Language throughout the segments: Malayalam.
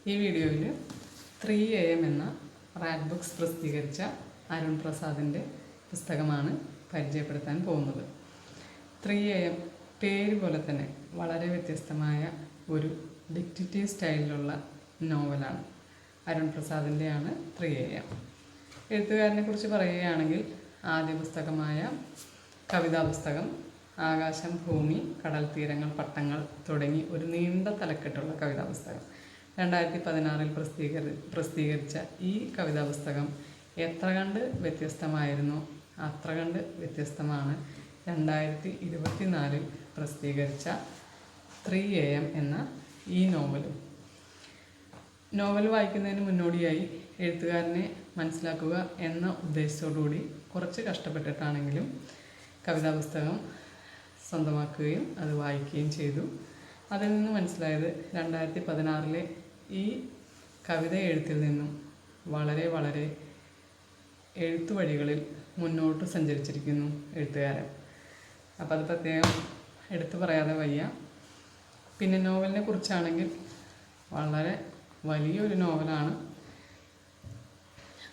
ഈ വീഡിയോയിൽ 3AM എന്ന റാറ്റ് ബുക്സ് പ്രസിദ്ധീകരിച്ച അരുൺ പ്രസാദിൻ്റെ പുസ്തകമാണ് പരിചയപ്പെടുത്താൻ പോകുന്നത്. 3AM പേര് പോലെ തന്നെ വളരെ വ്യത്യസ്തമായ ഒരു ഡിറ്റക്റ്റീവ് സ്റ്റൈലിലുള്ള നോവലാണ്. അരുൺ പ്രസാദിൻ്റെയാണ് 3AM. എഴുത്തുകാരനെ കുറിച്ച് പറയുകയാണെങ്കിൽ ആദ്യ പുസ്തകമായ കവിതാ പുസ്തകം, ആകാശം, ഭൂമി, കടൽ തീരങ്ങൾ, പട്ടങ്ങൾ തുടങ്ങി ഒരു നീണ്ട തലക്കെട്ടുള്ള കവിതാ പുസ്തകം. 2016 പ്രസിദ്ധീകരിച്ച ഈ കവിതാ പുസ്തകം എത്ര കണ്ട് വ്യത്യസ്തമായിരുന്നു അത്ര കണ്ട് വ്യത്യസ്തമാണ് 2024 പ്രസിദ്ധീകരിച്ച 3AM എന്ന ഈ നോവലും. നോവൽ വായിക്കുന്നതിന് മുന്നോടിയായി എഴുത്തുകാരനെ മനസ്സിലാക്കുക എന്ന ഉദ്ദേശത്തോടുകൂടി കുറച്ച് കഷ്ടപ്പെട്ടിട്ടാണെങ്കിലും കവിതാ പുസ്തകം സ്വന്തമാക്കുകയും അത് വായിക്കുകയും ചെയ്തു. അതിൽ നിന്ന് മനസ്സിലായത് 2016 ഈ കവിത എഴുത്തിൽ നിന്നും വളരെ വളരെ എഴുത്തു വഴികളിൽ മുന്നോട്ട് സഞ്ചരിച്ചിരിക്കുന്നു എഴുത്തുകാരൻ. അപ്പോൾ അത് പ്രത്യേകം എടുത്ു പറയാതെ വയ്യ. പിന്നെ നോവലിനെ കുറിച്ചാണെങ്കിൽ വളരെ വലിയൊരു നോവലാണ്.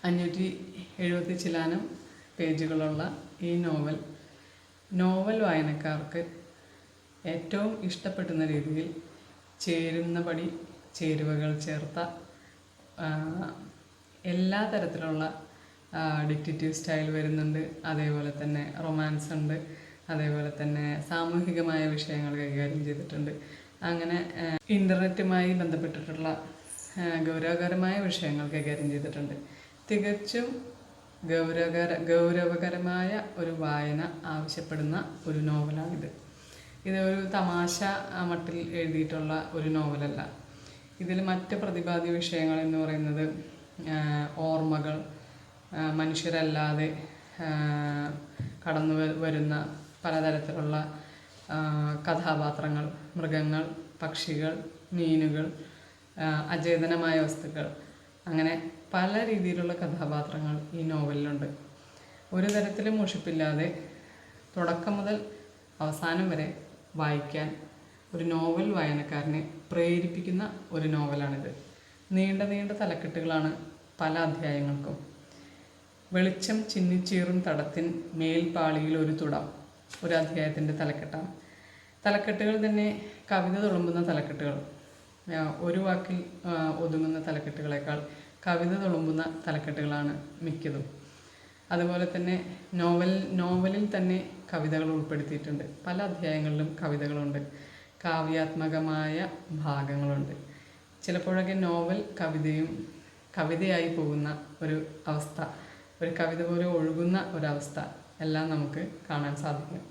570 ചില്ലാനം പേജുകളുള്ള ഈ നോവൽ വായനക്കാർക്ക് ഏറ്റവും ഇഷ്ടപ്പെടുന്ന രീതിയിൽ ചേരുന്നപടി ചേരുവകൾ ചേർത്ത എല്ലാ തരത്തിലുള്ള ഡിറ്റക്റ്റീവ് സ്റ്റൈൽ വരുന്നുണ്ട്. അതേപോലെ തന്നെ റൊമാൻസ് ഉണ്ട്. അതേപോലെ തന്നെ സാമൂഹികമായ വിഷയങ്ങൾ കൈകാര്യം ചെയ്തിട്ടുണ്ട്. അങ്ങനെ ഇൻ്റർനെറ്റുമായി ബന്ധപ്പെട്ടിട്ടുള്ള ഗൗരവകരമായ വിഷയങ്ങൾ കൈകാര്യം ചെയ്തിട്ടുണ്ട്. തികച്ചും ഗൗരവകരമായ ഒരു വായന ആവശ്യപ്പെടുന്ന ഒരു നോവലാണിത്. ഇതൊരു തമാശ മട്ടിൽ എഴുതിയിട്ടുള്ള ഒരു നോവലല്ല. ഇതിൽ മറ്റ് പ്രതിപാദ്യ വിഷയങ്ങൾ എന്ന് പറയുന്നത് ഓർമ്മകൾ, മനുഷ്യരല്ലാതെ കടന്നു വരുന്ന പലതരത്തിലുള്ള കഥാപാത്രങ്ങൾ, മൃഗങ്ങൾ, പക്ഷികൾ, മീനുകൾ, അചേതനമായ വസ്തുക്കൾ, അങ്ങനെ പല രീതിയിലുള്ള കഥാപാത്രങ്ങൾ ഈ നോവലിലുണ്ട്. ഒരു തരത്തിലും മുഷിപ്പില്ലാതെ തുടക്കം മുതൽ അവസാനം വരെ വായിക്കാൻ ഒരു നോവൽ വായനക്കാരനെ പ്രേരിപ്പിക്കുന്ന ഒരു നോവലാണിത്. നീണ്ട തലക്കെട്ടുകളാണ് പല അധ്യായങ്ങൾക്കും. വെളിച്ചം ചിന്നിച്ചീറും തടത്തിൻ മേൽപ്പാളിയിൽ ഒരു തുടം ഒരു അധ്യായത്തിൻ്റെ തലക്കെട്ടാണ്. തലക്കെട്ടുകൾ തന്നെ കവിത തുളുമ്പുന്ന തലക്കെട്ടുകൾ, ഒരു വാക്കിൽ ഒതുങ്ങുന്ന തലക്കെട്ടുകളേക്കാൾ കവിത തുളുമ്പുന്ന തലക്കെട്ടുകളാണ് മിക്കതും. അതുപോലെ തന്നെ നോവലിൽ തന്നെ കവിതകൾ ഉൾപ്പെടുത്തിയിട്ടുണ്ട്. പല അധ്യായങ്ങളിലും കവിതകളുണ്ട്. കാവ്യാത്മകമായ ഭാഗങ്ങളുണ്ട്. ചിലപ്പോഴൊക്കെ നോവൽ കവിതയായി പോകുന്ന ഒരു അവസ്ഥ, ഒരു കവിത പോലെ ഒഴുകുന്ന ഒരവസ്ഥ എല്ലാം നമുക്ക് കാണാൻ സാധിക്കും.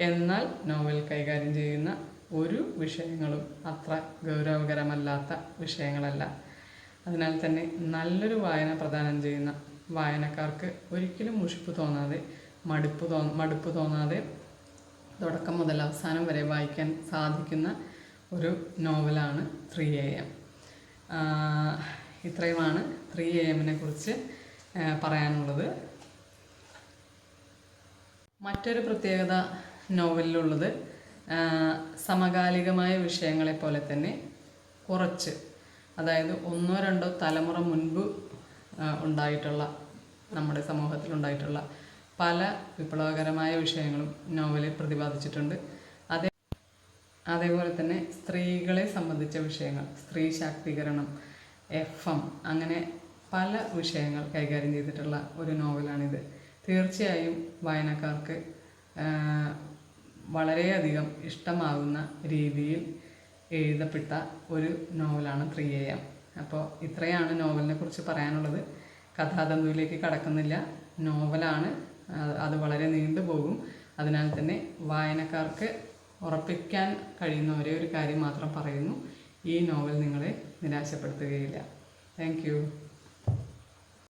എന്നാൽ നോവൽ കൈകാര്യം ചെയ്യുന്ന ഒരു വിഷയങ്ങളും അത്ര ഗൗരവകരമല്ലാത്ത വിഷയങ്ങളല്ല. അതിനാൽ തന്നെ നല്ലൊരു വായന പ്രദാനം ചെയ്യുന്ന വായനക്കാർക്ക് ഒരിക്കലും മുഷിപ്പ് തോന്നാതെ, മടുപ്പ് തോന്നാതെ തുടക്കം മുതൽ അവസാനം വരെ വായിക്കാൻ സാധിക്കുന്ന ഒരു നോവലാണ് 3AM. ഇത്രയുമാണ് 3AMനെ കുറിച്ച് പറയാനുള്ളത്. മറ്റൊരു പ്രത്യേകത നോവലിലുള്ളത് സമകാലികമായ വിഷയങ്ങളെപ്പോലെ തന്നെ കുറച്ച്, അതായത് 1-2 തലമുറ മുൻപ് ഉണ്ടായിട്ടുള്ള, നമ്മുടെ സമൂഹത്തിലുണ്ടായിട്ടുള്ള പല വിപ്ലവകരമായ വിഷയങ്ങളും നോവലിൽ പ്രതിപാദിച്ചിട്ടുണ്ട്. അതേപോലെ തന്നെ സ്ത്രീകളെ സംബന്ധിച്ച വിഷയങ്ങൾ, സ്ത്രീ ശാക്തീകരണം, FM, അങ്ങനെ പല വിഷയങ്ങൾ കൈകാര്യം ചെയ്തിട്ടുള്ള ഒരു നോവലാണിത്. തീർച്ചയായും വായനക്കാർക്ക് വളരെയധികം ഇഷ്ടമാകുന്ന രീതിയിൽ എഴുതപ്പെട്ട ഒരു നോവലാണ് 3AM. അപ്പോൾ ഇത്രയാണ് നോവലിനെ കുറിച്ച് പറയാനുള്ളത്. കഥാതന്തുവിലേക്ക് കടക്കുന്നില്ല. നോവലാണ്, അത് വളരെ നീണ്ടുപോകും. അതിനാൽ തന്നെ വായനക്കാർക്ക് ഉറപ്പിക്കാൻ കഴിയുന്ന ഒരേ ഒരു കാര്യം മാത്രം പറയുന്നു: ഈ നോവൽ നിങ്ങളെ നിരാശപ്പെടുത്തുകയില്ല. Thank you.